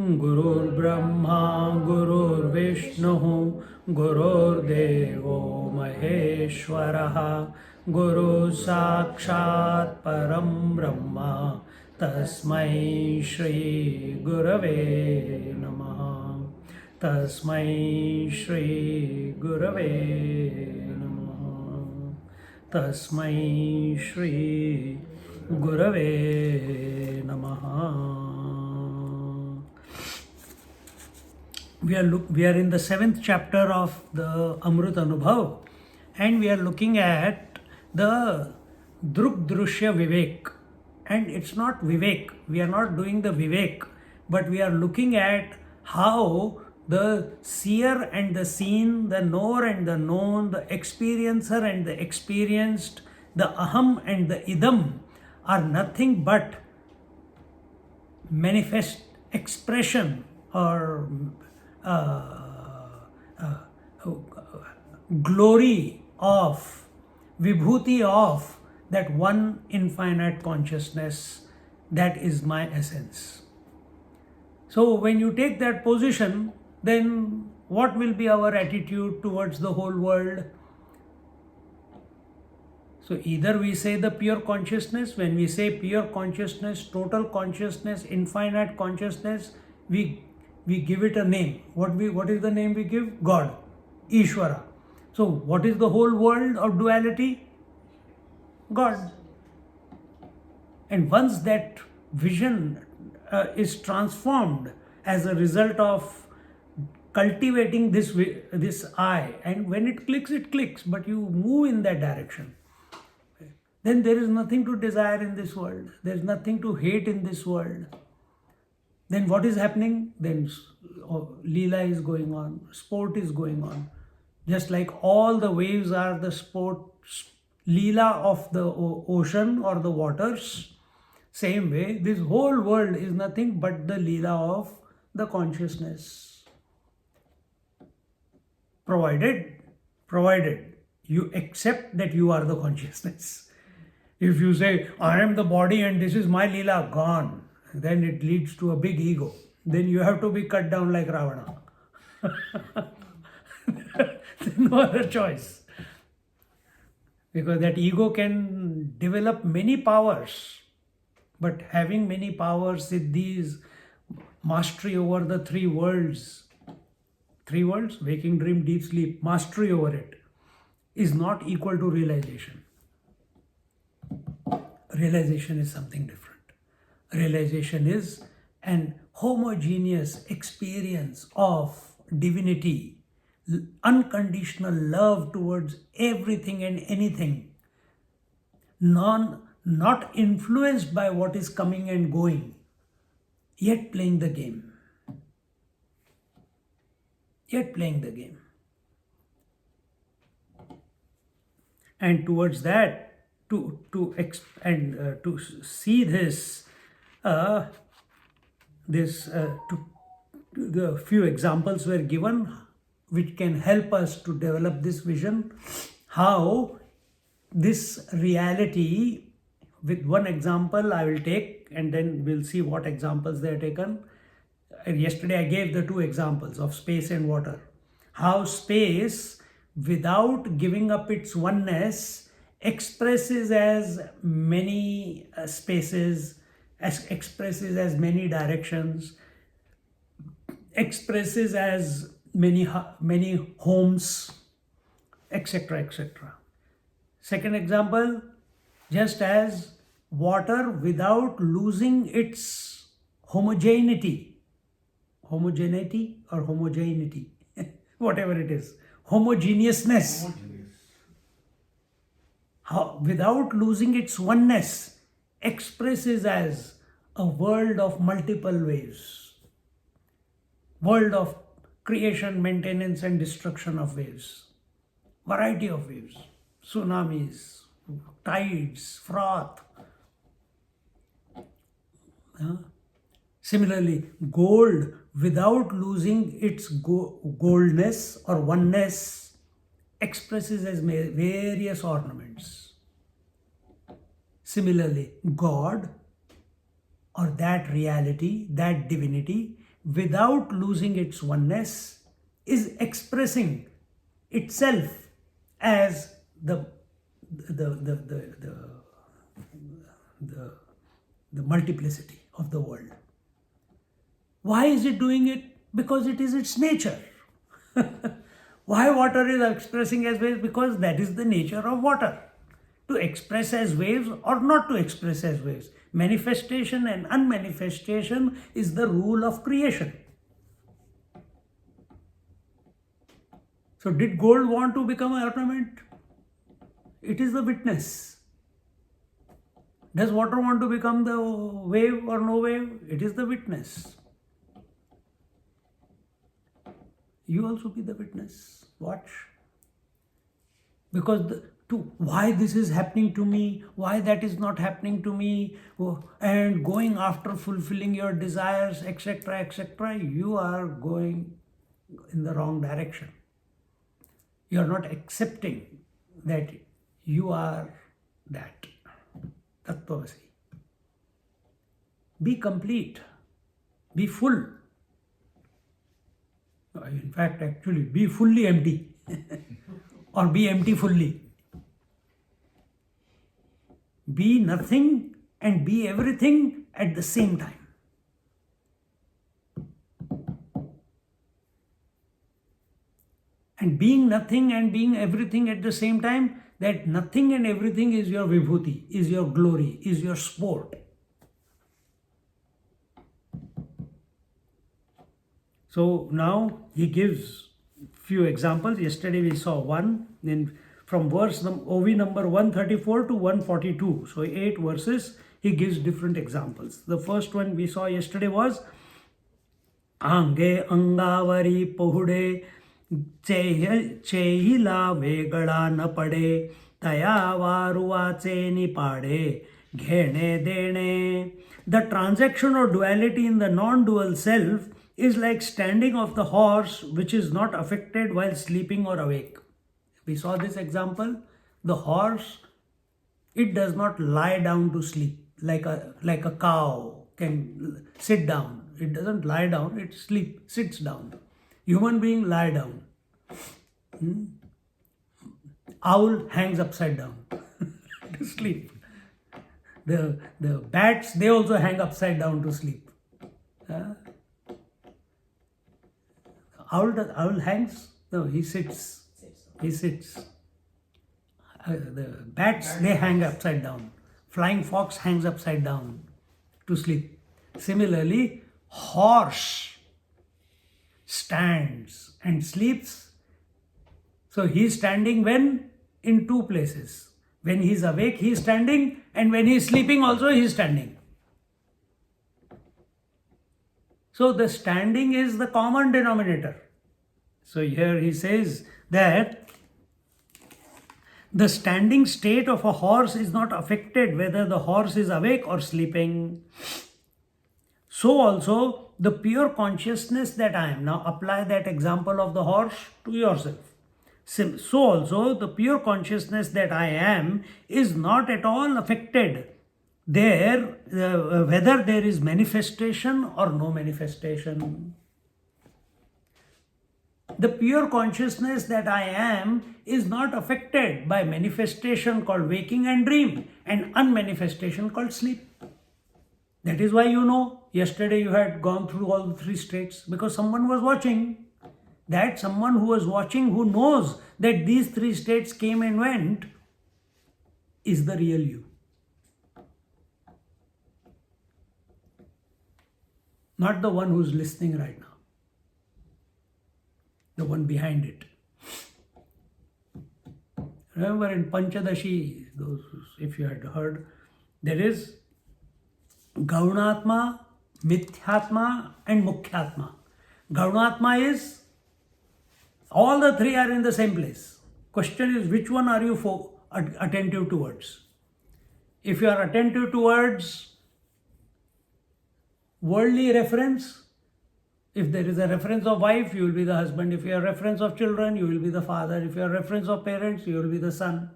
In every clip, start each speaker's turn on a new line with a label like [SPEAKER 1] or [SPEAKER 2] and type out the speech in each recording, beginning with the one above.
[SPEAKER 1] Gurur Brahma, Gurur Vishnu, Gurur Devo Maheshwaraha, Guru Sakshat Param Brahma, Tasmai Shri Gurave Namaha, Tasmai Shri Gurave Namaha, Tasmai Shri Gurave Namaha. We are in the 7th chapter of the Amrutanubhava, and we are looking at the Druk Drushya Vivek. And it's not Vivek, we are not doing the Vivek, but we are looking at how the seer and the seen, the knower and the known, the experiencer and the experienced, the aham and the idam are nothing but manifest expression or glory of, vibhuti of that one infinite consciousness that is my essence. So when you take that position, then what will be our attitude towards the whole world? So either we say the pure consciousness. When we say pure consciousness, total consciousness, infinite consciousness, we give it a name. What is the name we give? God, Ishvara. So what is the whole world of duality? God. And once that vision is transformed as a result of cultivating this I, and when it clicks, but you move in that direction, then there is nothing to desire in this world. There is nothing to hate in this world. Then what is happening? Then Leela is going on, sport is going on. Just like all the waves are the sport, Leela of the ocean or the waters, same way, this whole world is nothing but the Leela of the consciousness. Provided you accept that you are the consciousness. If you say, I am the body and this is my Leela, gone, then it leads to a big ego. Then you have to be cut down like Ravana. No other choice. Because that ego can develop many powers. But having many powers, siddhis, mastery over the three worlds, waking, dream, deep sleep, mastery over it, is not equal to realization. Realization is something different. Realization is an homogeneous experience of divinity, unconditional love towards everything and anything, not influenced by what is coming and going, yet playing the game. And towards that, to see this, the few examples were given which can help us to develop this vision, how this reality, with one example I will take and then we'll see what examples they are taken. Yesterday I gave the two examples of space and water. How space, without giving up its oneness, expresses as many spaces, expresses as many directions, expresses as many homes, etc., etc. Second example, just as water, without losing its homogeneity, whatever it is, homogeneousness, without losing its oneness, expresses as a world of multiple waves. world of creation, maintenance and destruction of waves. Variety of waves, tsunamis, tides, froth. Similarly, gold, without losing its goldness or oneness, expresses as various ornaments. Similarly, God or that reality, that divinity, without losing its oneness, is expressing itself as the multiplicity of the world. Why is it doing it? Because it is its nature. Why water is expressing as waves? Because that is the nature of water. To express as waves or not to express as waves. Manifestation and unmanifestation is the rule of creation. So did gold want to become an ornament? It is the witness. Does water want to become the wave or no wave? It is the witness. You also be the witness. Watch. Because why this is happening to me, why that is not happening to me, and going after fulfilling your desires, etc., etc., you are going in the wrong direction. You are not accepting that you are that. Tattvasi. Be complete. Be full. In fact, actually, be fully empty. Or be empty fully. Be nothing and be everything at the same time. And being nothing and being everything at the same time, that nothing and everything is your vibhuti, is your glory, is your sport. So now he gives few examples. Yesterday we saw one, then from verse OV number 134 to 142. So 8 verses, he gives different examples. The first one we saw yesterday was Ange Angavari Pohude Chehila Vegala Napade Taya Varuvache Nipade Ghene Dene. The transaction or duality in the non-dual self is like standing of the horse which is not affected while sleeping or awake. We saw this example. The horse, it does not lie down to sleep like a cow can sit down. It doesn't lie down, it sits down. Human being lie down. Owl hangs upside down to sleep. The bats, they also hang upside down to sleep. Owl hangs? No, he sits. He sits. The bats, they hang upside down. Flying fox hangs upside down to sleep. Similarly, horse stands and sleeps. So he is standing when? In two places. When he is awake, he is standing, and when he is sleeping also, he is standing. So the standing is the common denominator. So here he says that the standing state of a horse is not affected whether the horse is awake or sleeping. So also the pure consciousness that I am. Now apply that example of the horse to yourself. So also the pure consciousness that I am is not at all affected there whether there is manifestation or no manifestation. The pure consciousness that I am is not affected by manifestation called waking and dream and unmanifestation called sleep. That is why yesterday you had gone through all the 3 states because someone was watching. That someone who was watching, who knows that these 3 states came and went, is the real you. Not the one who's listening right now. The one behind it. Remember in Panchadashi, if you had heard, there is Gaunatma, Mithyatma and Mukhyatma. Gaunatma is, all the three are in the same place. Question is, which one are you attentive towards? If you are attentive towards worldly reference, if there is a reference of wife, you will be the husband. If you are reference of children, you will be the father. If you are reference of parents, you will be the son.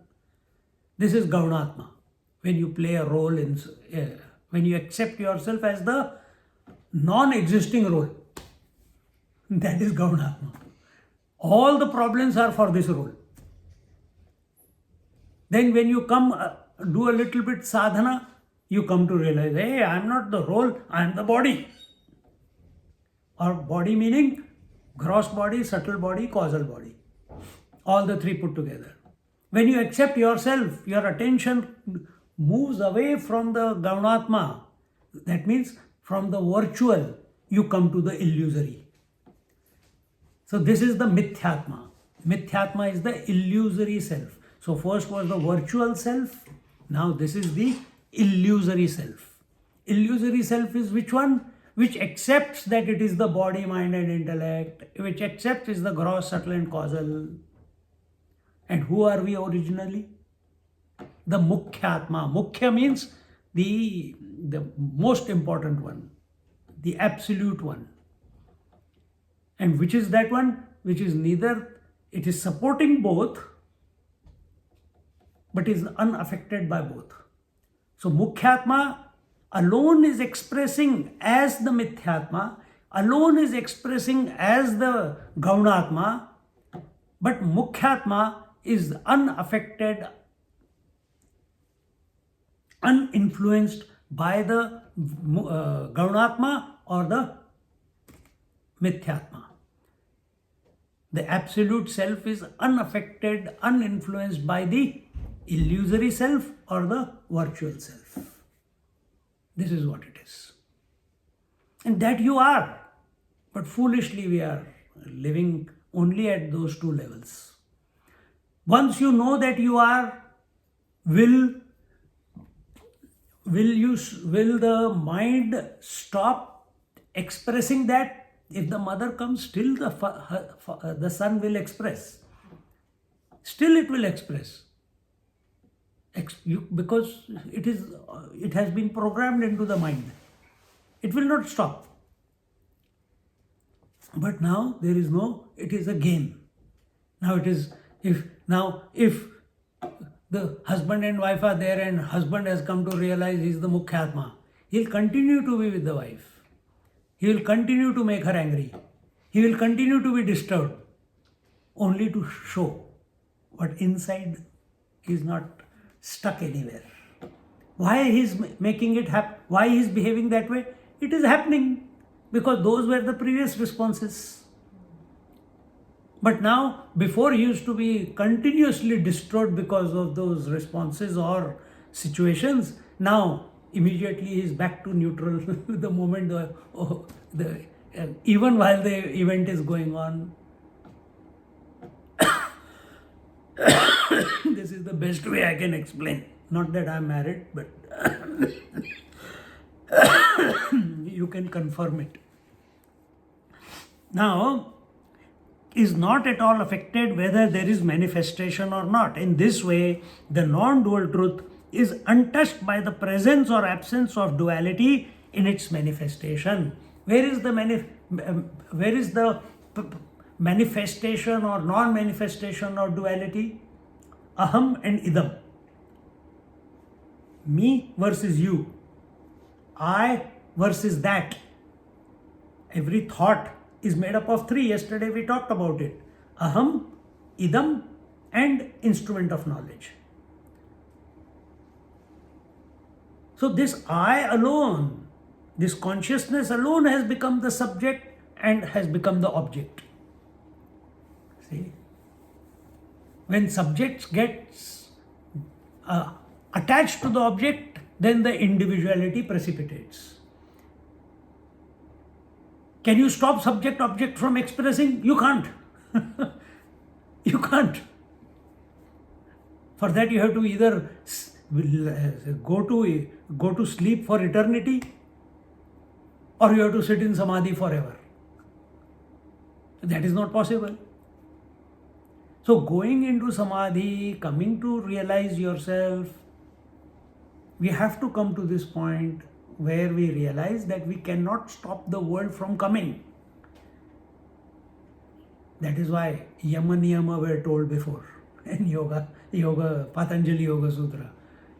[SPEAKER 1] This is Gaunatma. When you play a role in, when you accept yourself as the non-existing role, that is Gaunatma. All the problems are for this role. Then when you come, do a little bit sadhana, you come to realize, hey, I am not the role, I am the body. Or body meaning gross body, subtle body, causal body. All the three put together. When you accept yourself, your attention moves away from the Gaunatma. That means from the virtual, you come to the illusory. So this is the Mithyatma. Mithyatma is the illusory self. So first was the virtual self. Now this is the illusory self. Illusory self is which one? Which accepts that it is the body, mind and intellect. Which accepts is the gross, subtle and causal. And who are we originally? The Mukhyatma. Mukhya means the most important one. The absolute one. And which is that one? Which is neither, it is supporting both, but is unaffected by both. So Mukhyatma alone is expressing as the Mithyatma, alone is expressing as the Gaunatma, but Mukhyatma is unaffected, uninfluenced by the Gaunatma or the Mithyatma. The absolute self is unaffected, uninfluenced by the illusory self or the virtual self. This is what it is. And that you are. But foolishly we are living only at those two levels. Once you know that you are, will the mind stop expressing that? If the mother comes, still the son will express. Still it will express. Because it has been programmed into the mind. It will not stop. But now there is no, it is a game. Now it is, if the husband and wife are there and husband has come to realize he is the Mukhyatma, he'll continue to be with the wife. He will continue to make her angry. He will continue to be disturbed, only to show what inside is not stuck anywhere. Why he is making it happen? Why he is behaving that way? It is happening because those were the previous responses. But now, before he used to be continuously disturbed because of those responses or situations, now immediately he is back to neutral the moment even while the event is going on. This is the best way I can explain. Not that I am married, but you can confirm it. Now, is not at all affected whether there is manifestation or not. In this way, the non-dual truth is untouched by the presence or absence of duality in its manifestation. Where is the manifestation or non-manifestation of duality? Aham and idam. Me versus you. I versus that. Every thought is made up of three. Yesterday we talked about it. Aham, idam and instrument of knowledge. So this I alone, this consciousness alone has become the subject and has become the object. See? When subjects get attached to the object, then the individuality precipitates. Can you stop subject-object from expressing? You can't. You can't. For that you have to either go to sleep for eternity, or you have to sit in samadhi forever. That is not possible. So going into samadhi, coming to realize yourself, we have to come to this point where we realize that we cannot stop the world from coming. That is why Yama Niyama were told before in yoga, Patanjali Yoga Sutra.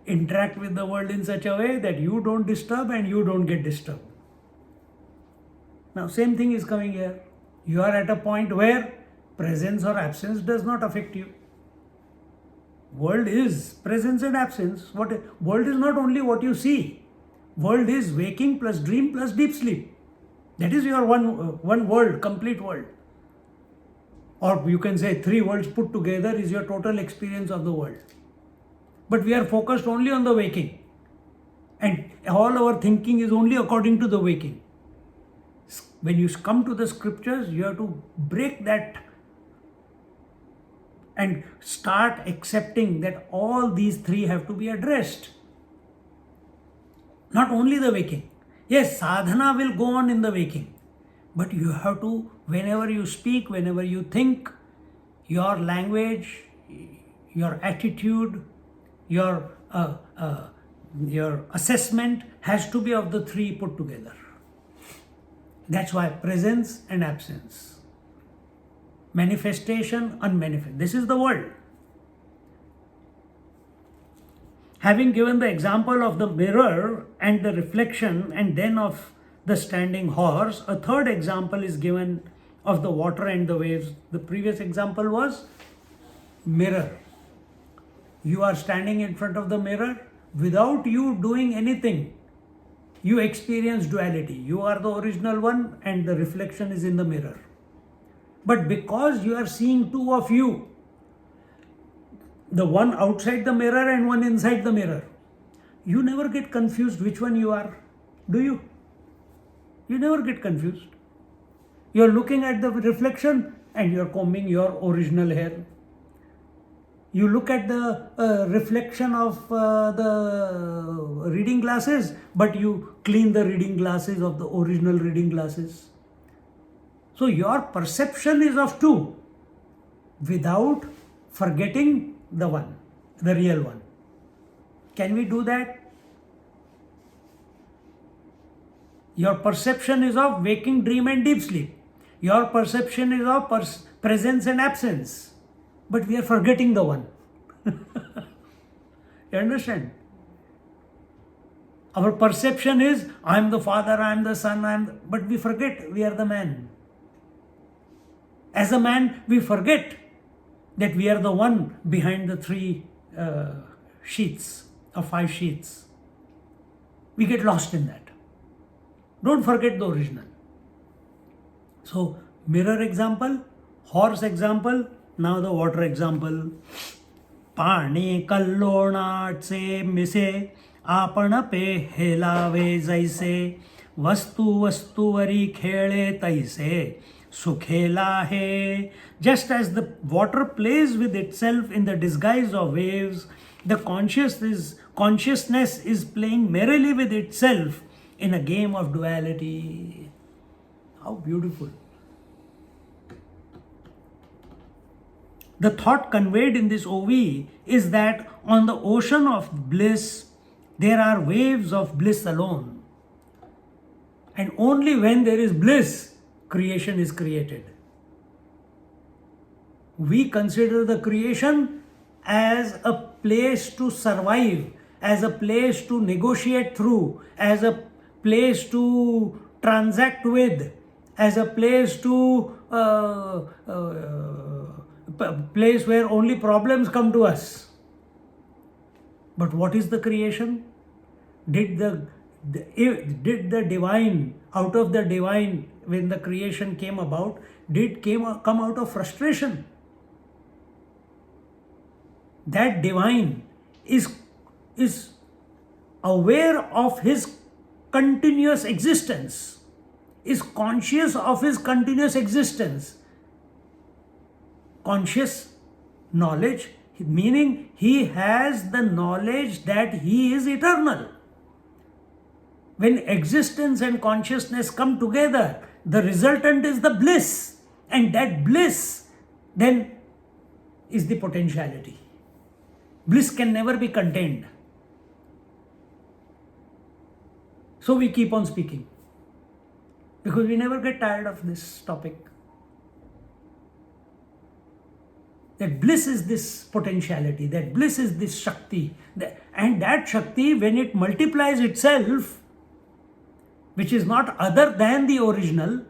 [SPEAKER 1] Interact with the world in such a way that you don't disturb and you don't get disturbed. Now same thing is coming here. You are at a point where presence or absence does not affect you. World is presence and absence. World is not only what you see. World is waking plus dream plus deep sleep. That is your one world, complete world. Or you can say 3 worlds put together is your total experience of the world. But we are focused only on the waking. And all our thinking is only according to the waking. When you come to the scriptures, you have to break that and start accepting that all these 3 have to be addressed. Not only the waking. Yes, sadhana will go on in the waking. But you have to, whenever you speak, whenever you think, your language, your attitude, your assessment has to be of the 3 put together. That's why presence and absence. Manifestation, unmanifest. This is the world. Having given the example of the mirror and the reflection and then of the standing horse, a third example is given of the water and the waves. The previous example was mirror. You are standing in front of the mirror without you doing anything. You experience duality. You are the original one and the reflection is in the mirror. But because you are seeing 2 of you, the one outside the mirror and one inside the mirror, you never get confused which one you are, do you? You never get confused. You are looking at the reflection and you are combing your original hair. You look at the reflection of the reading glasses, but you clean the reading glasses of the original reading glasses. So your perception is of 2 without forgetting the one, the real one. Can we do that? Your perception is of waking, dream and deep sleep. Your perception is of presence and absence. But we are forgetting the one. You understand? Our perception is, I am the father, I am the son, but we forget we are the man. As a man, we forget that we are the one behind the 3 sheets or 5 sheets. We get lost in that. Don't forget the original. So, mirror example, horse example, now the water example. पाणी कल्लोणाट से मिसे आपण पे हेलावे जैसे वस्तु वस्तुवरी खेळे तैसे सुखेला है. Just as the water plays with itself in the disguise of waves, the consciousness is playing merrily with itself in a game of duality. How beautiful. The thought conveyed in this OV is that on the ocean of bliss, there are waves of bliss alone. And only when there is bliss, creation is created. We consider the creation as a place to survive, as a place to negotiate through, as a place to transact with, as a place to place where only problems come to us. But what is the creation? Did the divine, out of the divine, when the creation came about, come out of frustration? That divine is aware of his continuous existence, is conscious of his continuous existence. Conscious knowledge, meaning he has the knowledge that he is eternal. When existence and consciousness come together, the resultant is the bliss. And that bliss then is the potentiality. Bliss can never be contained. So we keep on speaking, because we never get tired of this topic. That bliss is this potentiality, that bliss is this Shakti. And that Shakti, when it multiplies itself, which is not other than the original,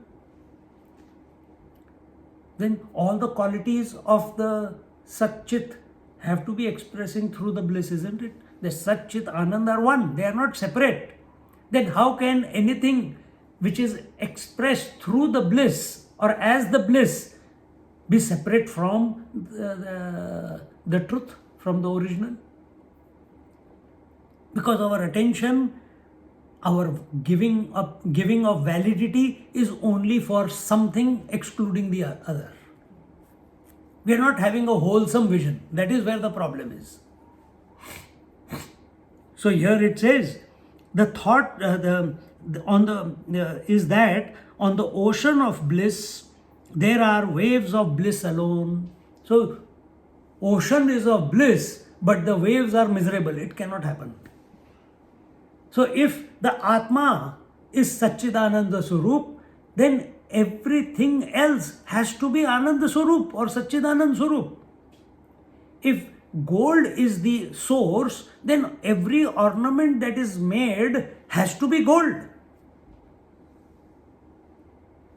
[SPEAKER 1] then all the qualities of the Sat-Chit have to be expressing through the bliss, isn't it? The Sat-Chit Anand are one, they are not separate. Then how can anything which is expressed through the bliss or as the bliss be separate from the truth, from the original? Because our attention, our giving of validity is only for something excluding the other. We are not having a wholesome vision. That is where the problem is. So here it says, the thought is that on the ocean of bliss there are waves of bliss alone. So ocean is of bliss, but the waves are miserable. It cannot happen. So if the Atma is Satchidananda Swarup, then everything else has to be Ananda Swarup or Satchidananda Swarup. If gold is the source, then every ornament that is made has to be gold.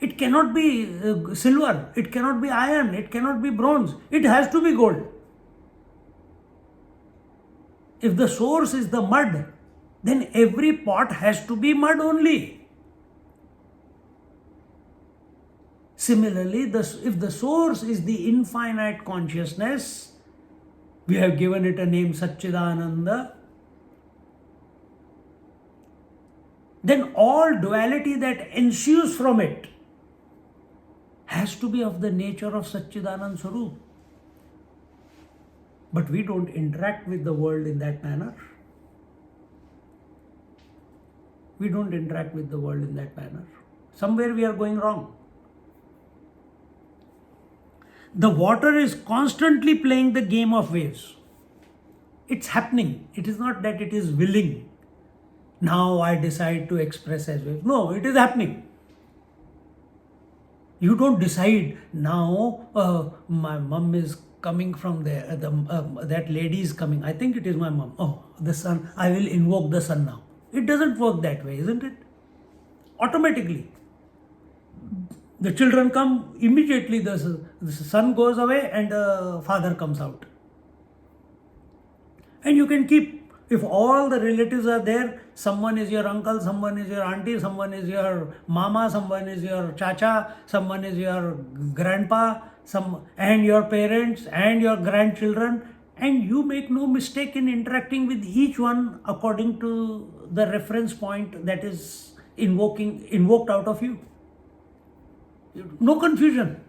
[SPEAKER 1] It cannot be silver, it cannot be iron, it cannot be bronze, it has to be gold. If the source is the mud, then every pot has to be mud only. Similarly, if the source is the infinite consciousness, we have given it a name Satchidananda, then all duality that ensues from it has to be of the nature of Satchidananda Swarup. But we don't interact with the world in that manner. We don't interact with the world in that manner. Somewhere we are going wrong. The water is constantly playing the game of waves. It's happening. It is not that it is willing. Now I decide to express as waves. No, it is happening. You don't decide now, my mum is coming from there, that lady is coming. I think it is my mum. Oh, the sun, I will invoke the sun now. It doesn't work that way, isn't it? Automatically. The children come, immediately the son goes away and the father comes out. And you can keep, if all the relatives are there, someone is your uncle, someone is your auntie, someone is your mama, someone is your chacha, someone is your grandpa, and your parents and your grandchildren, and you make no mistake in interacting with each one according to the reference point that is invoked out of you. No confusion.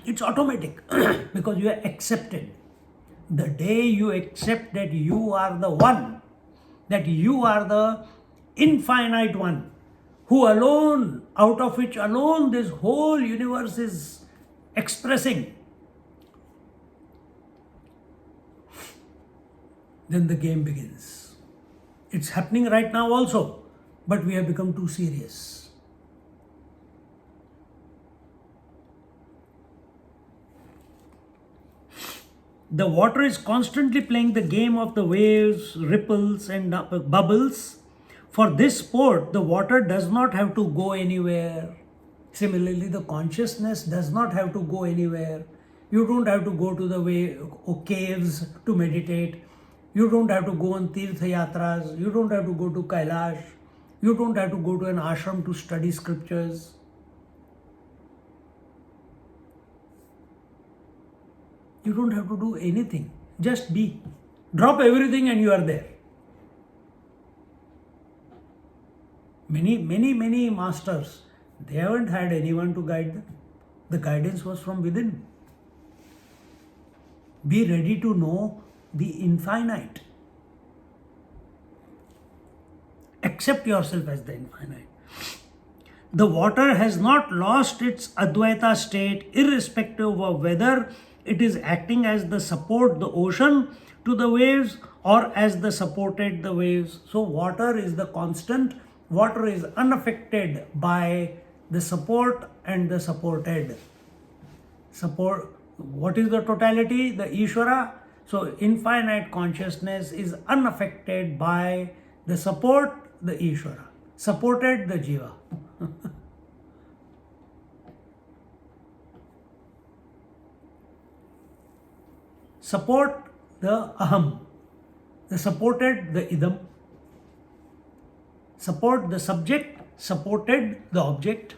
[SPEAKER 1] It's automatic because you are accepted. The day you accept that you are the one, that you are the infinite one, who alone, out of which alone this whole universe is expressing, then the game begins. It's happening right now also, but we have become too serious. The water is constantly playing the game of the waves, ripples, and bubbles. For this sport, the water does not have to go anywhere. Similarly, the consciousness does not have to go anywhere. You don't have to go to the caves to meditate. You don't have to go on Tirtha Yatras. You don't have to go to Kailash. You don't have to go to an ashram to study scriptures. You don't have to do anything. Just be. Drop everything and you are there. Many masters, they haven't had anyone to guide them. The guidance was from within. Be ready to know the infinite. Accept yourself as the infinite. The water has not lost its advaita state, irrespective of whether it is acting as the support, the ocean, to the waves, or as the supported the waves. So water is the constant. Water is unaffected by the support and the supported. Support. What is the totality? The Ishvara. So infinite consciousness is unaffected by the support, the Ishvara. Supported, the Jiva. Support, the Aham. The supported, the Idam. Support, the subject. Supported, the object.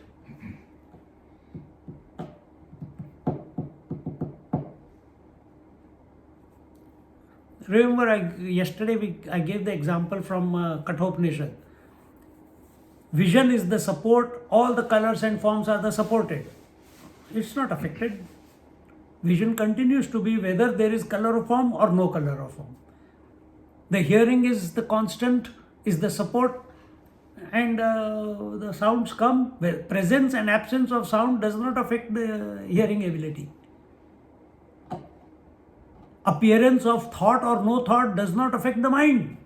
[SPEAKER 1] Remember, yesterday I gave the example from Kathopanishad. Vision is the support, all the colors and forms are the supported. It's not affected. Vision continues to be whether there is color or form or no color or form. The hearing is the constant, is the support, and the sounds come. Presence and absence of sound does not affect the hearing ability. Appearance of thought or no thought does not affect the mind.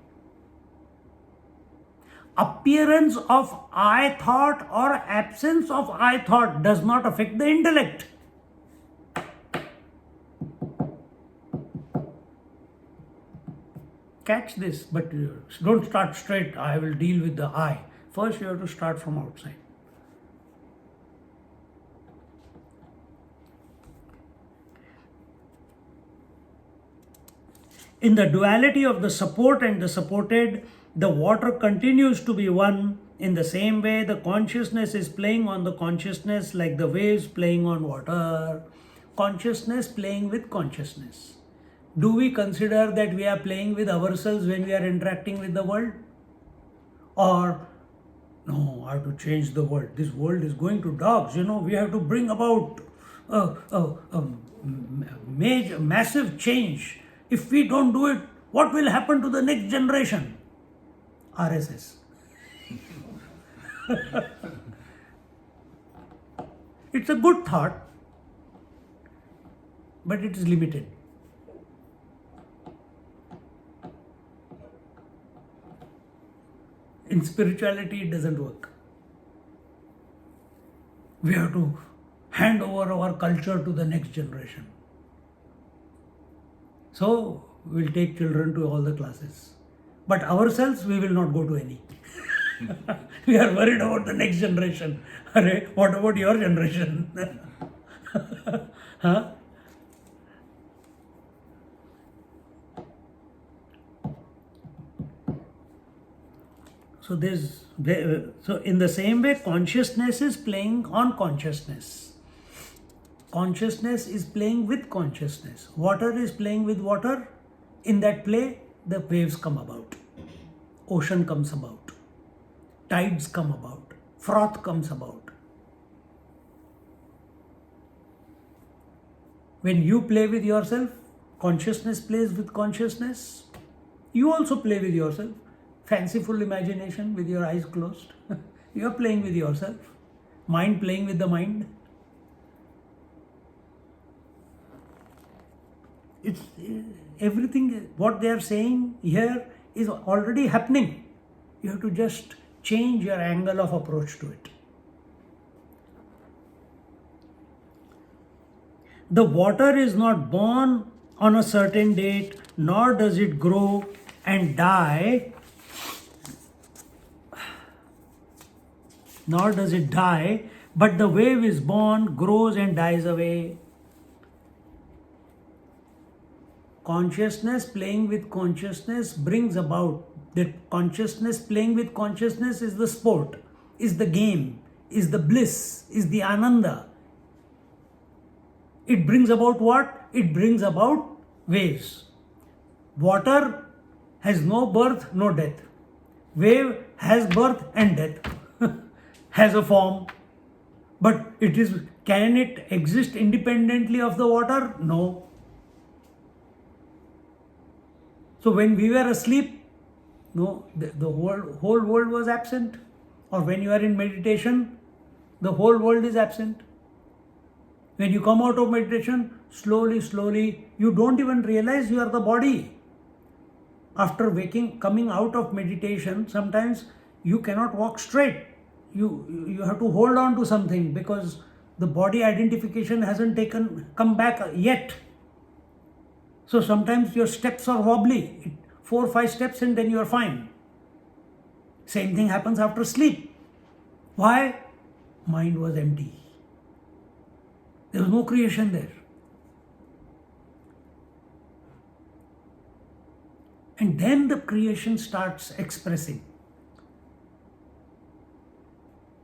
[SPEAKER 1] Appearance of I thought or absence of I thought does not affect the intellect. Catch this, but don't start straight, I will deal with the I. First you have to start from outside. In the duality of the support and the supported, the water continues to be one. In the same way, the consciousness is playing on the consciousness like the waves playing on water. Consciousness playing with consciousness. Do we consider that we are playing with ourselves when we are interacting with the world? Or, no, I have to change the world. This world is going to dogs. We have to bring about a major, massive change. If we don't do it, what will happen to the next generation? RSS. It's a good thought, but it is limited. In spirituality, it doesn't work. We have to hand over our culture to the next generation. So, we'll take children to all the classes. But ourselves, we will not go to any. We are worried about the next generation. What about your generation? Huh? So in the same way, consciousness is playing on consciousness. Consciousness is playing with consciousness. Water is playing with water. In that play, the waves come about. Ocean comes about. Tides come about. Froth comes about. When you play with yourself, consciousness plays with consciousness. You also play with yourself. Fanciful imagination with your eyes closed. You are playing with yourself. Mind playing with the mind. It's everything, what they are saying here is already happening. You have to just change your angle of approach to it. The water is not born on a certain date, nor does it grow and die, but the wave is born, grows and dies away. Consciousness playing with consciousness brings about that consciousness playing with consciousness is the sport, is the game, is the bliss, is the ananda. It brings about what? It brings about waves. Water has no birth, no death. Wave has birth and death, has a form. But can it exist independently of the water? No. So when we were asleep, no, the whole world was absent. or when you are in meditation, the whole world is absent. When you come out of meditation, slowly, you don't even realize you are the body. After coming out of meditation, sometimes you cannot walk straight. You have to hold on to something because the body identification hasn't come back yet. So sometimes your steps are wobbly, 4 or 5 steps and then you are fine. Same thing happens after sleep. Why? Mind was empty. There was no creation there. And then the creation starts expressing.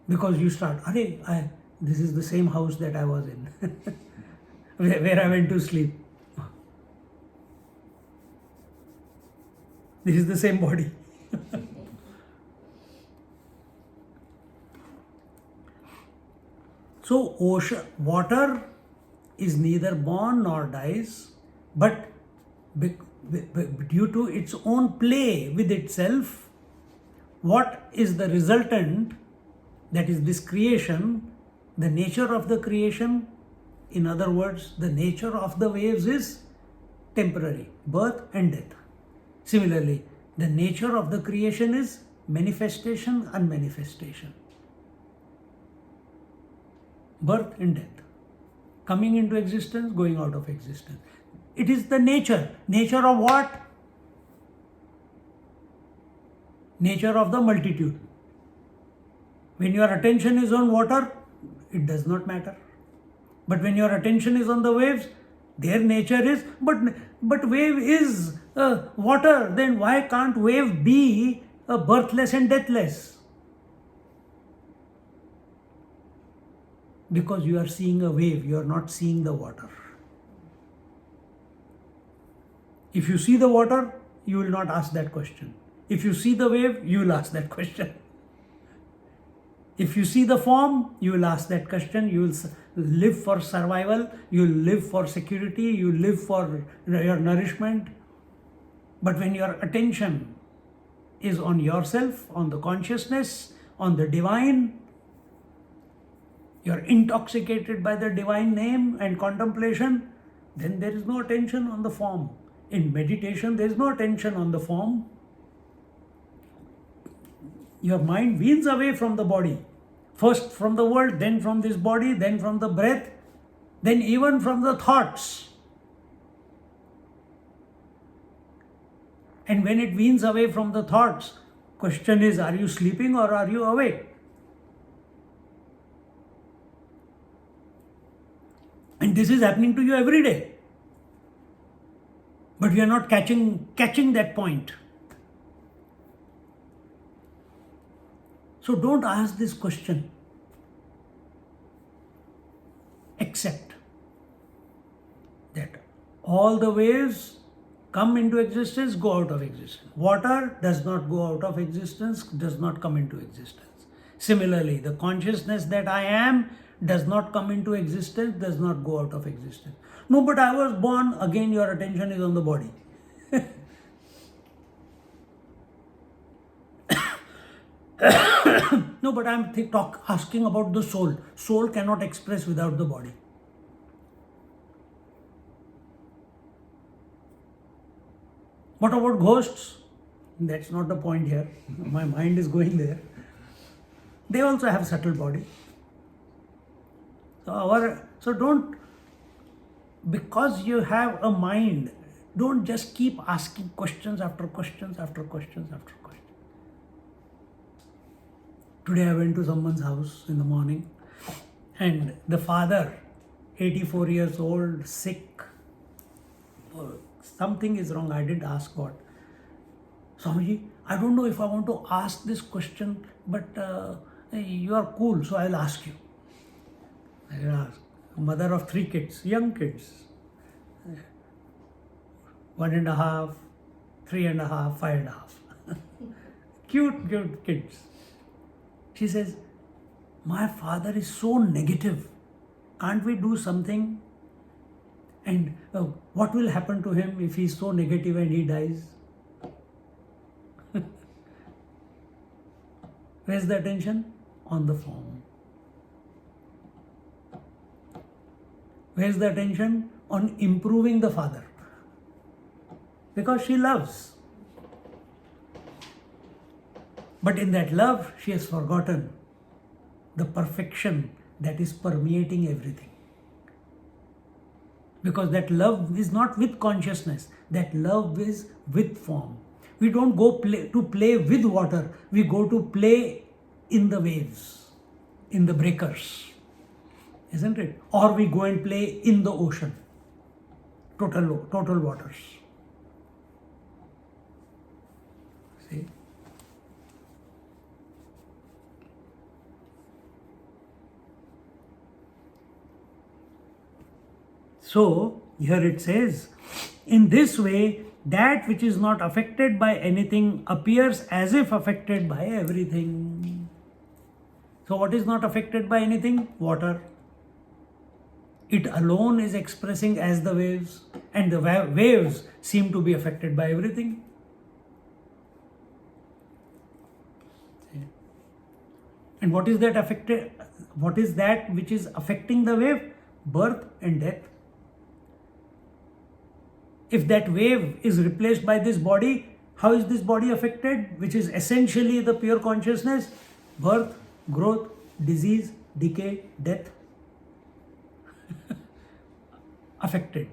[SPEAKER 1] Because you start, this is the same house that I was in, where I went to sleep. This is the same body. So water is neither born nor dies, but due to its own play with itself, what is the resultant, that is this creation, the nature of the creation, in other words, the nature of the waves is temporary, birth and death. Similarly, the nature of the creation is manifestation, unmanifestation. Birth and death. Coming into existence, going out of existence. It is the nature. Nature of what? Nature of the multitude. When your attention is on water, it does not matter. But when your attention is on the waves, their nature is, but wave is water, then why can't wave be birthless and deathless? Because you are seeing a wave, you are not seeing the water. If you see the water, you will not ask that question. If you see the wave, you will ask that question. If you see the form, you will ask that question. You will live for survival, you will live for security, you will live for your nourishment. But when your attention is on yourself, on the consciousness, on the divine, you are intoxicated by the divine name and contemplation, then there is no attention on the form. In meditation, there is no attention on the form. Your mind weans away from the body. First from the world, then from this body, then from the breath, then even from the thoughts. And when it weans away from the thoughts, question is, are you sleeping or are you awake? And this is happening to you every day. But we are not catching that point. So don't ask this question. Accept that all the waves come into existence, go out of existence. Water does not go out of existence, does not come into existence. Similarly, the consciousness that I am does not come into existence, does not go out of existence. No, but I was born, again your attention is on the body. No, but I'm asking about the soul. Soul cannot express without the body. What about ghosts? That's not the point here. My mind is going there. They also have subtle body. So don't, because you have a mind, don't just keep asking questions after questions after questions after questions. Today I went to someone's house in the morning and the father, 84 years old, sick, something is wrong, I didn't ask what. Swamiji, I don't know if I want to ask this question, but you are cool, so I'll ask you. I asked, mother of 3 kids, young kids, 1.5, 3.5, 5.5. Cute kids. She says, my father is so negative. Can't we do something? And what will happen to him if he's so negative and he dies? Where's the attention? On the form. Where's the attention? On improving the father. Because she loves. But in that love, she has forgotten the perfection that is permeating everything. Because that love is not with consciousness, that love is with form. We don't go to play with water, we go to play in the waves, in the breakers, isn't it? Or we go and play in the ocean, total waters. See? So, here it says, in this way, that which is not affected by anything appears as if affected by everything. So, what is not affected by anything? Water. It alone is expressing as the waves, and the waves seem to be affected by everything. And what is that affected? What is that which is affecting the wave? Birth and death. If that wave is replaced by this body, how is this body affected? Which is essentially the pure consciousness. Birth, growth, disease, decay, death. Affected.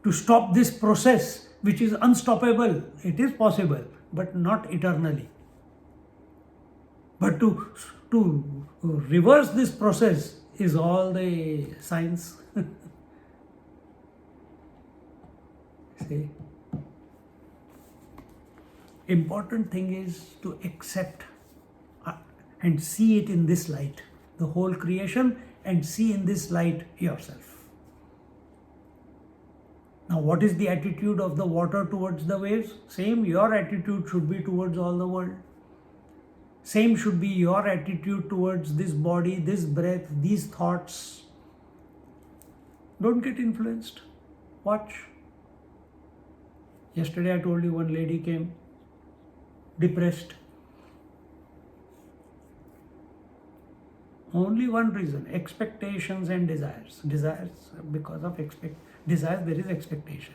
[SPEAKER 1] To stop this process, which is unstoppable, it is possible, but not eternally. But to reverse this process is all the science. See, important thing is to accept and see it in this light, the whole creation, and see in this light yourself. Now, what is the attitude of the water towards the waves? Same, your attitude should be towards all the world. Same should be your attitude towards this body, this breath, these thoughts. Don't get influenced. Watch. Yesterday I told you one lady came, depressed. Only one reason, expectations and desires. Desires, because of desires there is expectation.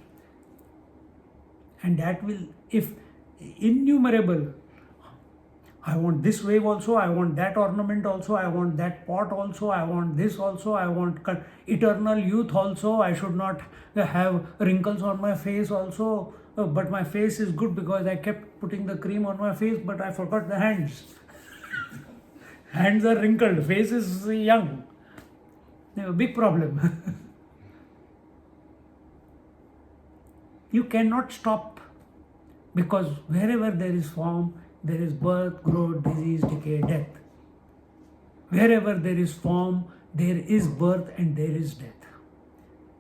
[SPEAKER 1] And that will, if innumerable, I want this wave also, I want that ornament also, I want that pot also, I want this also, I want eternal youth also, I should not have wrinkles on my face also, but my face is good because I kept putting the cream on my face, but I forgot the hands. Hands are wrinkled, face is young. Big problem. You cannot stop, because wherever there is form, there is birth, growth, disease, decay, death. Wherever there is form, there is birth and there is death.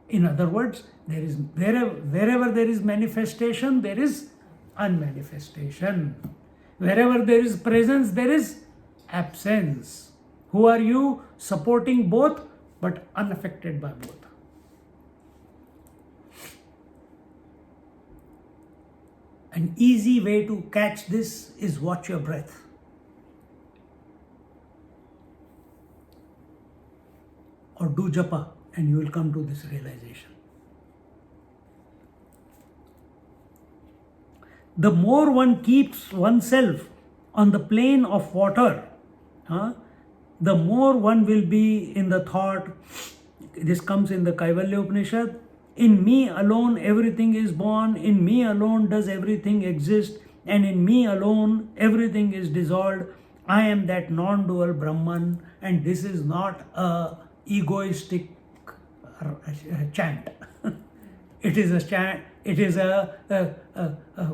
[SPEAKER 1] In other words, there is wherever there is manifestation, there is unmanifestation. Wherever there is presence, there is absence. Who are you? Supporting both but unaffected by both. An easy way to catch this is watch your breath. Or do japa and you will come to this realization. The more one keeps oneself on the plane of water, the more one will be in the thought. This comes in the Kaivalya Upanishad. In me alone everything is born, in me alone does everything exist, and in me alone everything is dissolved. I am that non-dual Brahman, and this is not a egoistic chant. It is a chant, it is a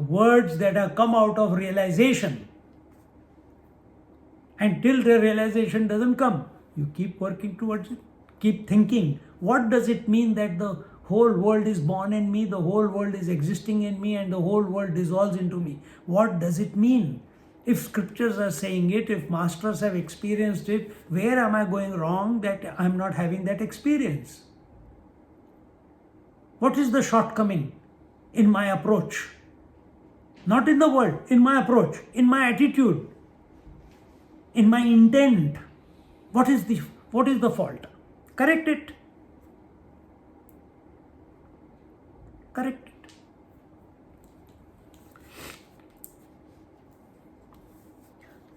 [SPEAKER 1] words that have come out of realization. And till the realization doesn't come, you keep working towards it, keep thinking, what does it mean that the whole world is born in me, the whole world is existing in me, and the whole world dissolves into me? What does it mean? If scriptures are saying it, if masters have experienced it, where am I going wrong that I'm not having that experience? What is the shortcoming in my approach? Not in the world, in my approach, in my attitude. in my intent. What is the fault? Correct it. Correct it.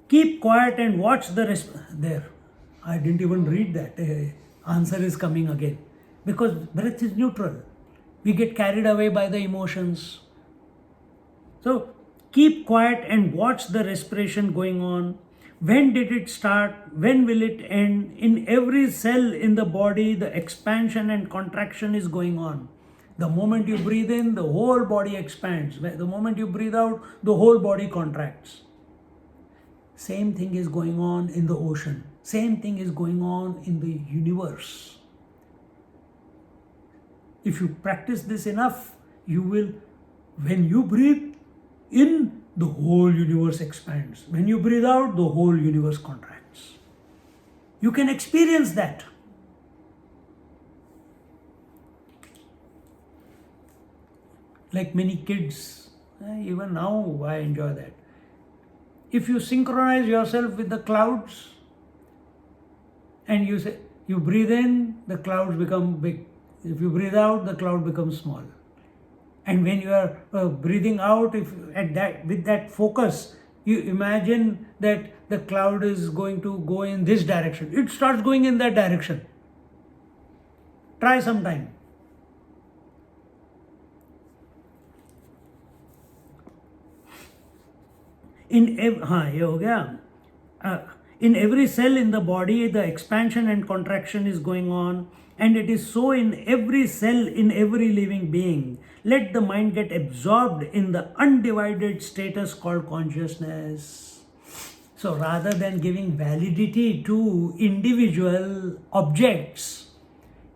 [SPEAKER 1] Keep quiet and watch the there. I didn't even read that. Answer is coming again. Because breath is neutral. We get carried away by the emotions. So keep quiet and watch the respiration going on. When did it start? When will it end? In every cell in the body, the expansion and contraction is going on. The moment you breathe in, the whole body expands. The moment you breathe out, the whole body contracts. Same thing is going on in the ocean. Same thing is going on in the universe. If you practice this enough, you will, when you breathe in, the whole universe expands. When you breathe out, the whole universe contracts. You can experience that. Like many kids, even now I enjoy that. If you synchronize yourself with the clouds and you breathe in, the clouds become big. If you breathe out, the cloud becomes small. And when you are breathing out, with that focus, you imagine that the cloud is going to go in this direction. It starts going in that direction. Try sometime. In every cell in the body, the expansion and contraction is going on, and it is so in every cell in every living being. Let the mind get absorbed in the undivided status called consciousness. So rather than giving validity to individual objects,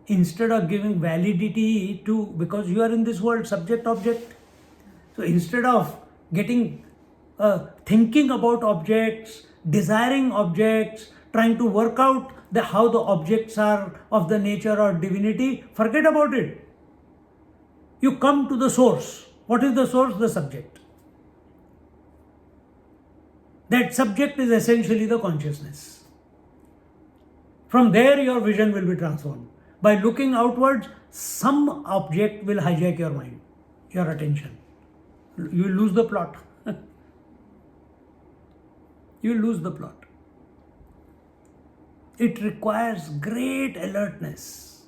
[SPEAKER 1] instead of giving validity to, because you are in this world, subject object, so instead of getting thinking about objects, desiring objects, trying to work out how the objects are of the nature or divinity, forget about it. You come to the source. What is the source? The subject. That subject is essentially the consciousness. From there, your vision will be transformed. By looking outwards, some object will hijack your mind, your attention. You will lose the plot. You will lose the plot. It requires great alertness.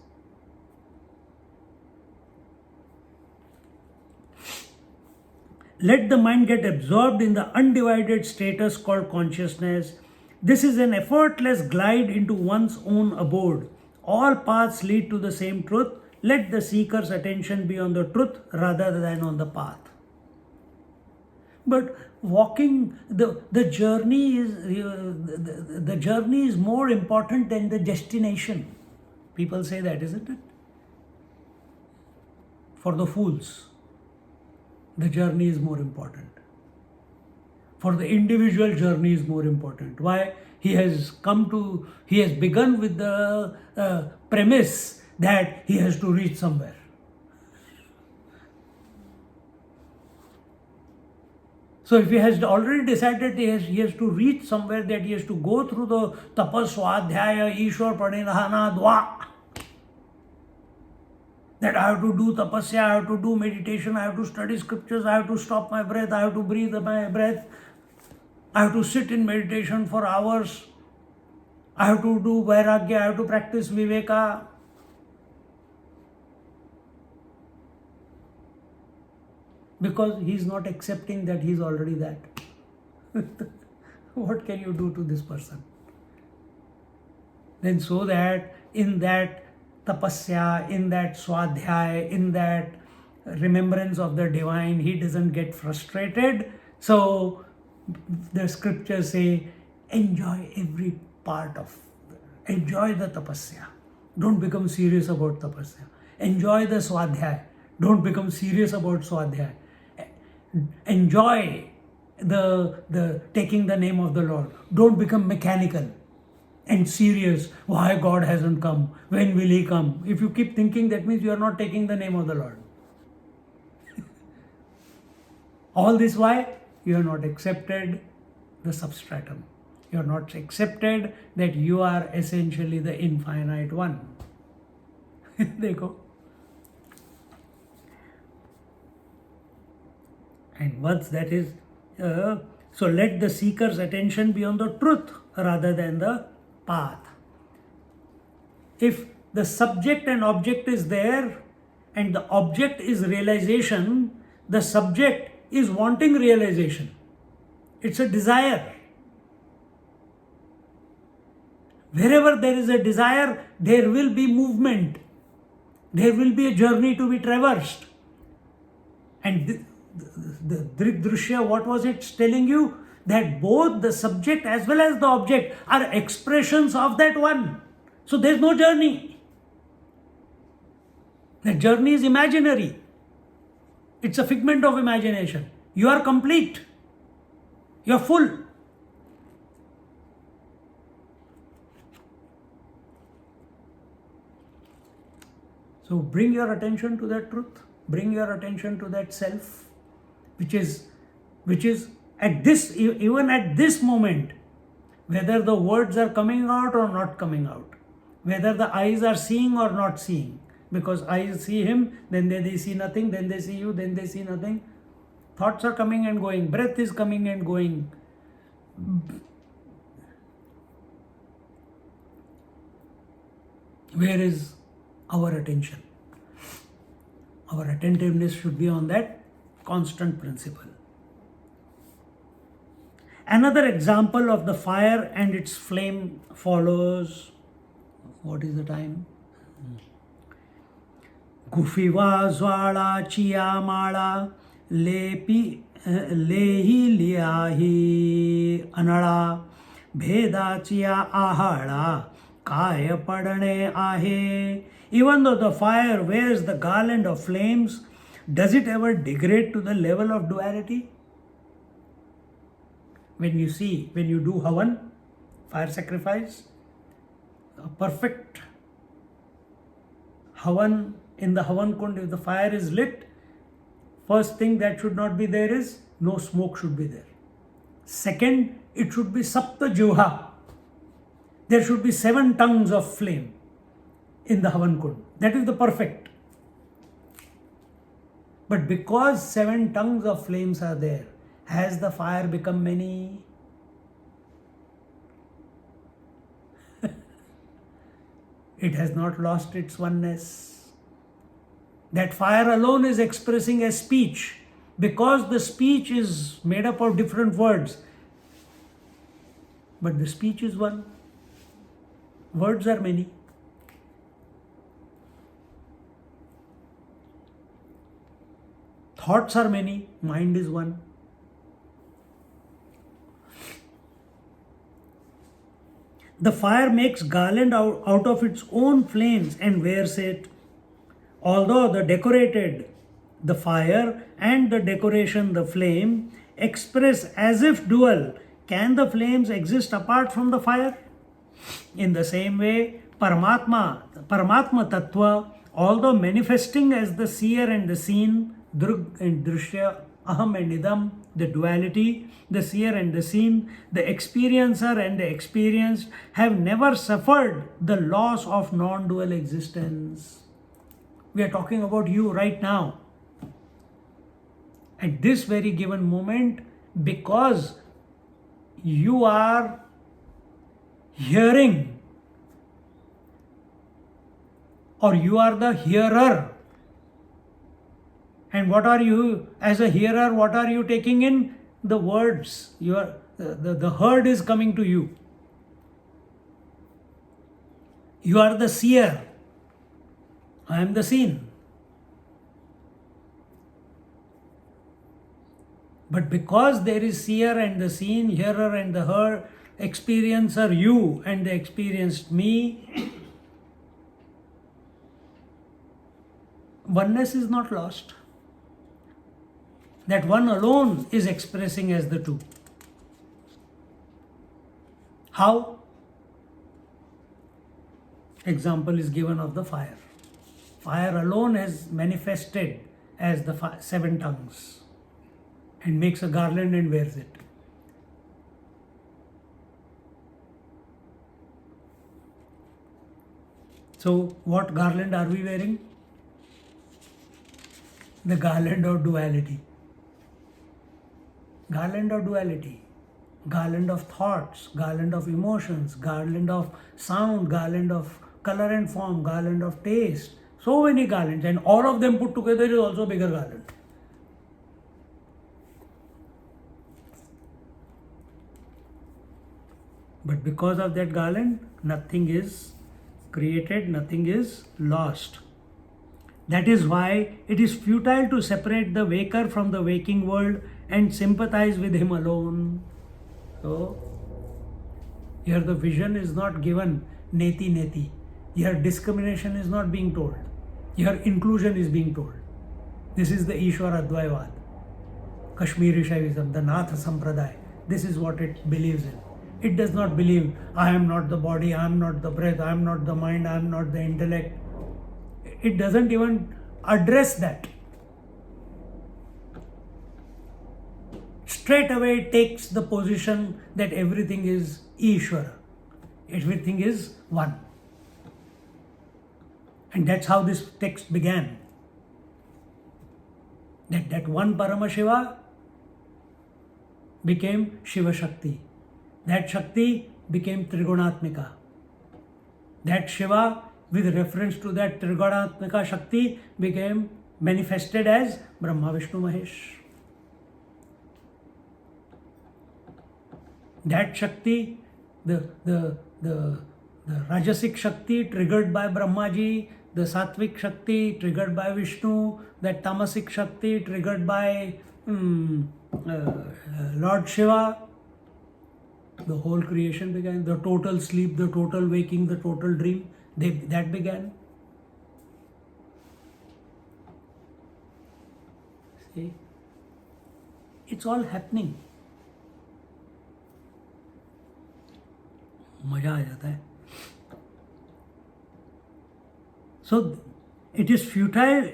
[SPEAKER 1] Let the mind get absorbed in the undivided status called consciousness. This is an effortless glide into one's own abode. All paths lead to the same truth. Let the seeker's attention be on the truth rather than on the path. But walking, the journey is more important than the destination. People say that, isn't it? For the fools, the journey is more important. For the individual, journey is more important. Why? He has begun with the premise that he has to reach somewhere. So if he has already decided he has to reach somewhere, that he has to go through the tapas, swadhyaya, ishwar pranidhana, dva, that I have to do tapasya, I have to do meditation, I have to study scriptures, I have to stop my breath, I have to breathe my breath, I have to sit in meditation for hours, I have to do vairagya, I have to practice viveka. Because he is not accepting that he is already that. What can you do to this person? Then so that in that tapasya, in that swadhyaya, in that remembrance of the divine, he doesn't get frustrated. So the scriptures say, enjoy every part of, enjoy the tapasya. Don't become serious about tapasya. Enjoy the swadhyaya. Don't become serious about swadhyaya. Enjoy the taking the name of the Lord. Don't become mechanical and serious. Why God hasn't come? When will He come? If you keep thinking, that means you are not taking the name of the Lord. All this why? You have not accepted the substratum. You are not accepted that you are essentially the infinite one. Dekho. And once that is, so let the seeker's attention be on the truth rather than the path. If the subject and object is there and the object is realization, the subject is wanting realization. It's a desire. Wherever there is a desire, there will be movement. There will be a journey to be traversed. And the Drishya, what was it telling you? That both the subject as well as the object are expressions of that one. So there is no journey. The journey is imaginary. It's a figment of imagination. You are complete. You are full. So bring your attention to that truth. Bring your attention to that self, which is at this, even at this moment, whether the words are coming out or not coming out, whether the eyes are seeing or not seeing, because eyes see him, then they see nothing, then they see you, then they see nothing. Thoughts are coming and going, breath is coming and going. Where is our attention? Our attentiveness should be on that constant principle. Another example of the fire and its flame follows. What is the time? Gufiva zwala chiyamala lehi liyahi anala bheda chiya ahala kaya padane ahe. Even though the fire wears the garland of flames, does it ever degrade to the level of duality? When you do havan, fire sacrifice, a perfect havan, in the havan kund, if the fire is lit, first thing that should not be there is no smoke should be there. Second, it should be sapta juha. There should be 7 tongues of flame in the havan kund. That is the perfect. But because 7 tongues of flames are there, has the fire become many? It has not lost its oneness. That fire alone is expressing a speech, because the speech is made up of different words. But the speech is one. Words are many. Thoughts are many. Mind is one. The fire makes garland out of its own flames and wears it. Although the fire and the decoration, the flame, express as if dual, can the flames exist apart from the fire? In the same way, Paramatma Tattva, although manifesting as the seer and the seen, Drug and Drishya, Aham and Idam, the duality, the seer and the seen, the experiencer and the experienced, have never suffered the loss of non-dual existence. We are talking about you right now. At this very given moment, because you are hearing, or you are the hearer. And what are you, as a hearer, what are you taking in? The words. The heard is coming to you. You are the seer. I am the seen. But because there is seer and the seen, hearer and the heard, experiencer you and the experienced me, oneness is not lost. That one alone is expressing as the two. How? Example is given of the fire. Fire alone has manifested as the 7 tongues and makes a garland and wears it. So, what garland are we wearing? The garland of duality. Garland of duality. Garland of thoughts, garland of emotions, garland of sound, garland of color and form, garland of taste. So many garlands, and all of them put together is also a bigger garland. But because of that garland, nothing is created, nothing is lost. That is why it is futile to separate the waker from the waking world and sympathize with him alone. So, here the vision is not given neti neti. Here discrimination is not being told. Here inclusion is being told. This is the Ishwar Advaivad, Kashmiri Shaivism, the Nath Sampradaya. This is what it believes in. It does not believe, I am not the body, I am not the breath, I am not the mind, I am not the intellect. It doesn't even address that. Straight away it takes the position that everything is Ishvara. Everything is one. And that's how this text began. That one Paramashiva became Shiva Shakti. That Shakti became Trigunatmika. That Shiva, with reference to that Trigunatmika Shakti, became manifested as Brahma, Vishnu, Mahesh. That Shakti, the Rajasic Shakti triggered by Brahmaji, the Sattvic Shakti triggered by Vishnu, that Tamasic Shakti triggered by Lord Shiva. The whole creation began, the total sleep, the total waking, the total dream, that began. See, it's all happening. मजा आ जाता है. So it is futile,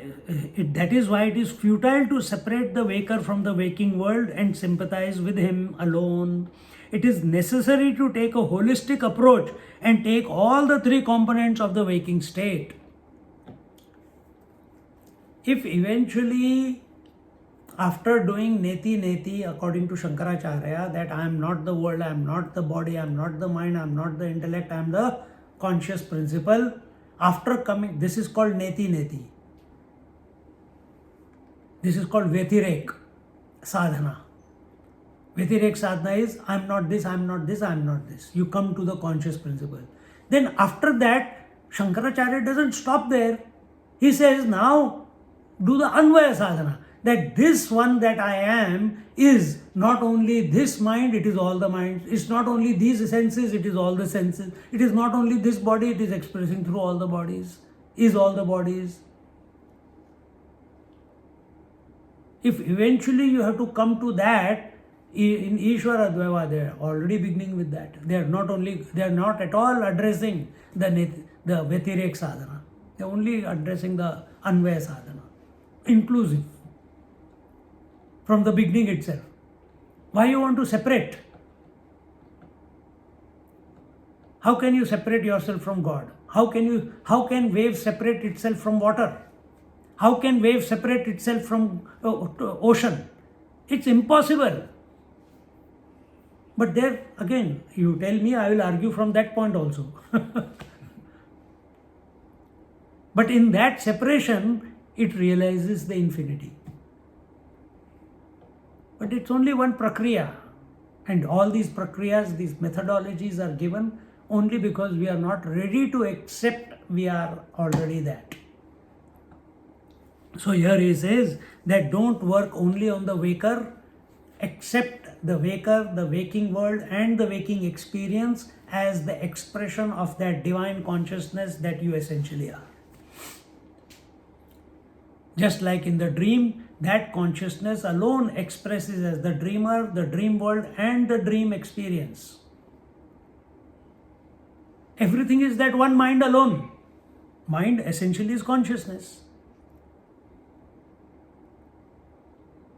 [SPEAKER 1] that is why it is futile to separate the waker from the waking world and sympathize with him alone. It is necessary to take a holistic approach and take all the three components of the waking state. If eventually, after doing neti neti, according to Shankaracharya, that I am not the world, I am not the body, I am not the mind, I am not the intellect, I am the conscious principle. After coming, this is called neti neti. This is called Vetirek sadhana. Vetirek sadhana is I am not this, I am not this, I am not this. You come to the conscious principle. Then after that, Shankaracharya doesn't stop there. He says now do the Anvaya sadhana. That this one that I am is not only this mind, it is all the minds. It's not only these senses, it is all the senses. It is not only this body, it is expressing through all the bodies, is all the bodies. If eventually you have to come to that, in Ishwara Advaita, they are already beginning with that. They are not at all addressing the Vetirek sadhana. They are only addressing the Anvaya sadhana, inclusive. From the beginning itself. Why you want to separate? How can you separate yourself from God? How can wave separate itself from water? How can wave separate itself from ocean? It's impossible. But there again, you tell me, I will argue from that point also. But in that separation, it realizes the infinity. But it's only one prakriya, and all these prakriyas, these methodologies are given only because we are not ready to accept we are already that. So here he says that don't work only on the waker, accept the waker, the waking world and the waking experience as the expression of that divine consciousness that you essentially are. Just like in the dream, that consciousness alone expresses as the dreamer, the dream world and the dream experience. Everything is that one mind alone. Mind essentially is consciousness.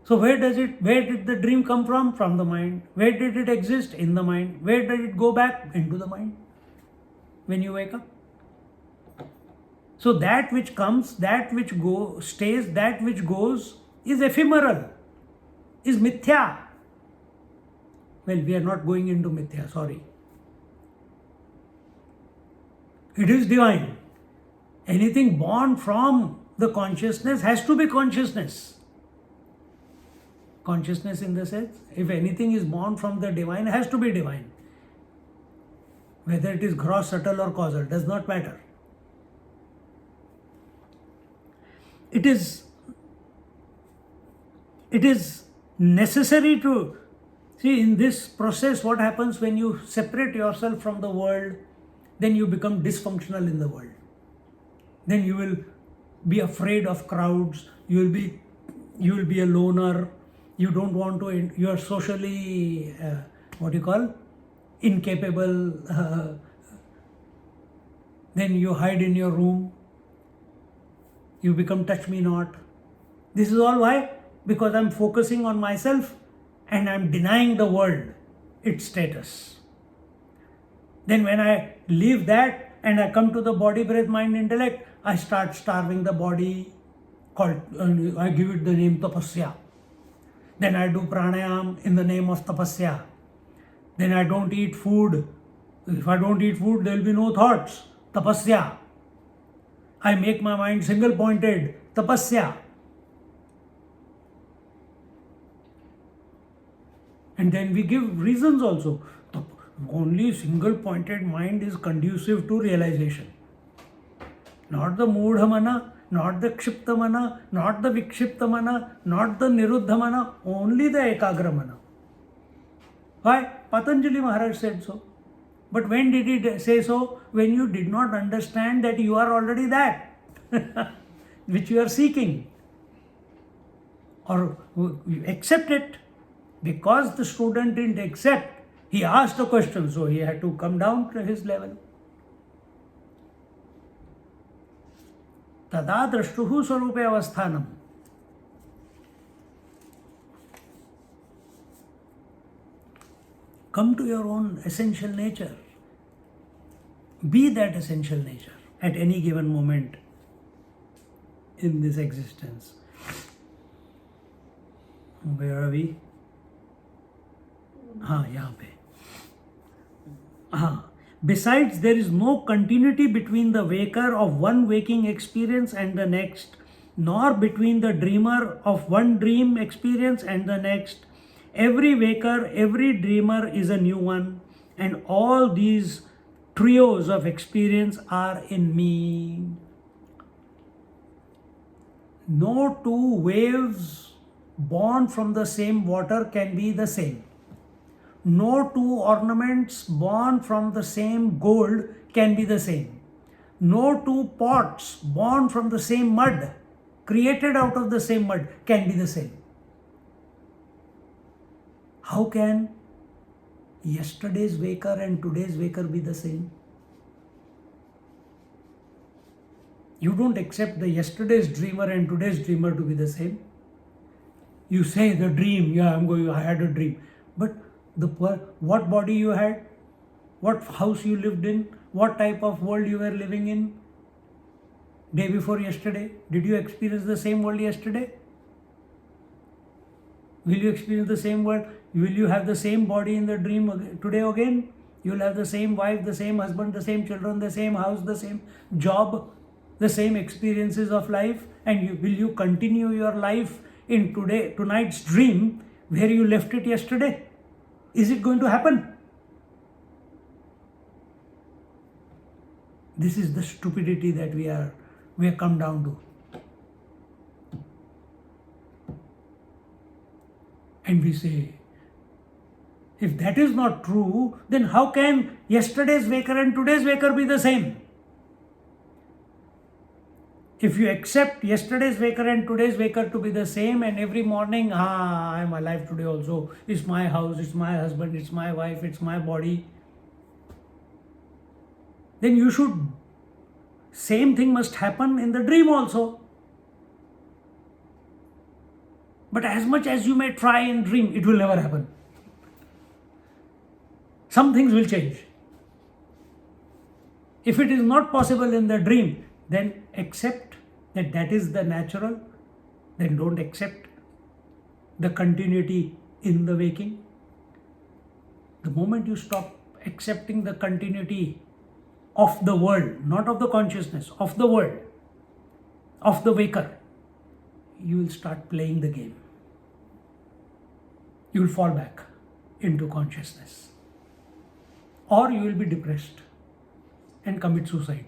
[SPEAKER 1] So where did the dream come from? From the mind. Where did it exist? In the mind. Where did it go back? Into the mind. When you wake up. So that which comes, that which stays, that which goes is ephemeral, is mithya. Well, we are not going into mithya, sorry. It is divine. Anything born from the consciousness has to be consciousness. Consciousness in the sense, if anything is born from the divine, it has to be divine. Whether it is gross, subtle or causal, does not matter. It is necessary to see in this process what happens when you separate yourself from the world, then you become dysfunctional in the world. Then you will be afraid of crowds, you will be a loner, you don't want to, you are socially, incapable, then you hide in your room, you become touch me not. This is all why? Because I'm focusing on myself and I'm denying the world its status. Then when I leave that and I come to the body, breath, mind, intellect, I start starving the body, I give it the name tapasya. Then I do pranayam in the name of tapasya. Then I don't eat food. If I don't eat food, there will be no thoughts. Tapasya. I make my mind single pointed. Tapasya. And then we give reasons also. Only single pointed mind is conducive to realization. Not the mudhamana, not the kshiptamana, not the vikshiptamana, not the niruddhamana, only the ekagramana. Why? Patanjali Maharaj said so. But when did he say so? When you did not understand that you are already that, which you are seeking. Or you accept it. Because the student didn't accept, he asked a question, so he had to come down to his level. Tada drashtuhu swarupe avasthanam. Come to your own essential nature. Be that essential nature at any given moment in this existence. Where are we? यहाँ पे. Besides, there is no continuity between the waker of one waking experience and the next, nor between the dreamer of one dream experience and the next. Every waker, every dreamer is a new one, and all these trios of experience are in me. No two waves born from the same water can be the same. No two ornaments born from the same gold can be the same. No two pots born from the same mud, created out of the same mud, can be the same. How can yesterday's waker and today's waker be the same? You don't accept the yesterday's dreamer and today's dreamer to be the same. You say the dream, I had a dream. But what body you had, what house you lived in, what type of world you were living in day before yesterday. Did you experience the same world yesterday? Will you experience the same world? Will you have the same body in the dream today again? You will have the same wife, the same husband, the same children, the same house, the same job, the same experiences of life. And will you continue your life in tonight's dream where you left it yesterday? Is it going to happen? This is the stupidity that we have come down to. And we say, if that is not true, then how can yesterday's waker and today's waker be the same? If you accept yesterday's waker and today's waker to be the same, and every morning, I am alive today also, it's my house, it's my husband, it's my wife, it's my body, then same thing must happen in the dream also. But as much as you may try in dream, it will never happen. Some things will change. If it is not possible in the dream, then accept that that is the natural, then don't accept the continuity in the waking. The moment you stop accepting the continuity of the world, not of the consciousness, of the world, of the waker, you will start playing the game. You will fall back into consciousness. Or you will be depressed and commit suicide.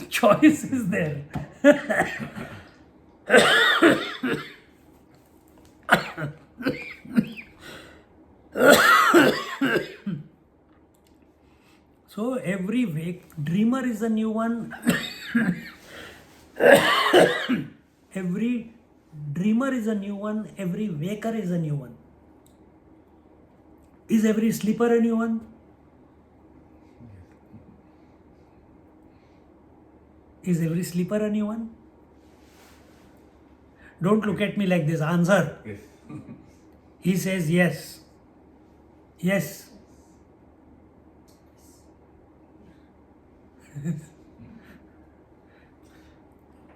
[SPEAKER 1] Choice is there. So every dreamer is a new one. Every dreamer is a new one. Every waker is a new one. Is every sleeper a new one? Is every sleeper a new one? Don't look at me like this. Answer.
[SPEAKER 2] Yes.
[SPEAKER 1] He says yes. Yes.
[SPEAKER 3] Hang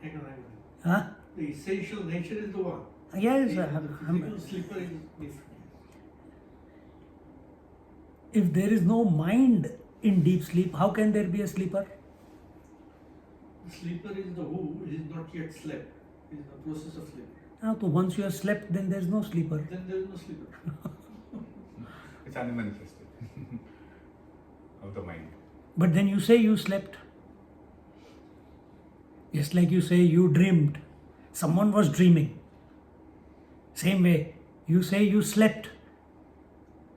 [SPEAKER 3] on.
[SPEAKER 1] Huh?
[SPEAKER 3] The essential nature is the one.
[SPEAKER 1] Yes.
[SPEAKER 3] The physical sleeper is different.
[SPEAKER 1] If there is no mind in deep sleep, how can there be a sleeper?
[SPEAKER 3] The sleeper is the who is not yet slept. Is in the process of sleeping.
[SPEAKER 1] So once you have slept, then there is no sleeper.
[SPEAKER 3] Then there is no sleeper.
[SPEAKER 2] It's unmanifested of the mind.
[SPEAKER 1] But then you say you slept. Just like you say you dreamed. Someone was dreaming. Same way, you say you slept.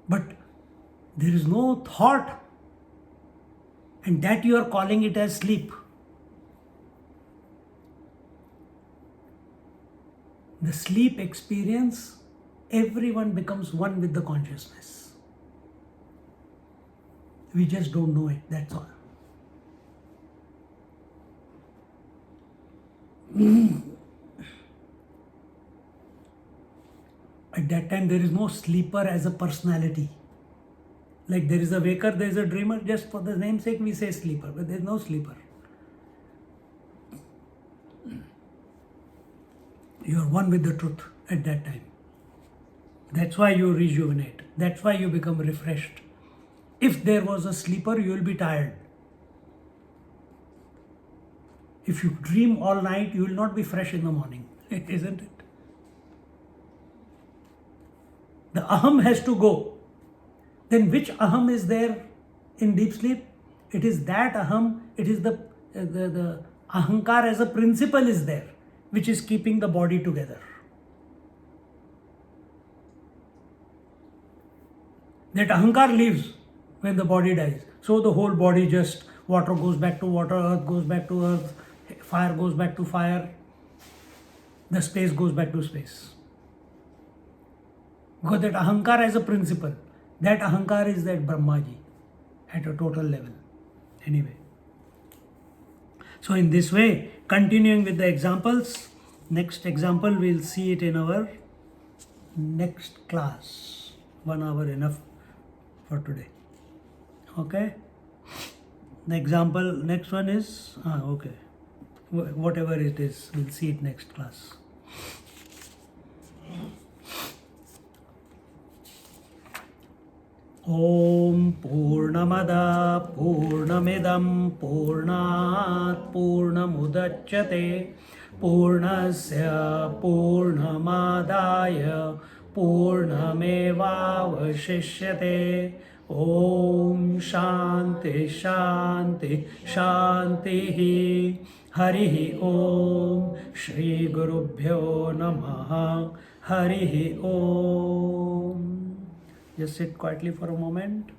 [SPEAKER 1] But there is no thought. And that you are calling it as sleep. The sleep experience, everyone becomes one with the consciousness. We just don't know it, that's all. At that time, there is no sleeper as a personality. Like there is a waker, there is a dreamer. Just for the namesake, we say sleeper, but there is no sleeper. You are one with the truth at that time. That's why you rejuvenate. That's why you become refreshed. If there was a sleeper, you will be tired. If you dream all night, you will not be fresh in the morning, isn't it? The aham has to go. Then which aham is there in deep sleep? It is that aham, it is the ahankar as a principle is there, which is keeping the body together. That ahankar leaves when the body dies. So the whole body just, water goes back to water, earth goes back to earth, fire goes back to fire, the space goes back to space. Because that ahankar as a principle, that ahankar is that Brahmaji at a total level. Anyway. So in this way, continuing with the examples, next example we'll see it in our next class. 1 hour enough for today. Okay. The example, next one is, okay. Whatever it is, we'll see it next class. Om Purnamada Purnamidam Purnat Purnamudachyate Purnasya Purnamadaya Purnamevavashishyate. Om Shanti Shanti Shanti Harihi Om Shri Gurubhyo Namaha Harihi Om. Just sit quietly for a moment.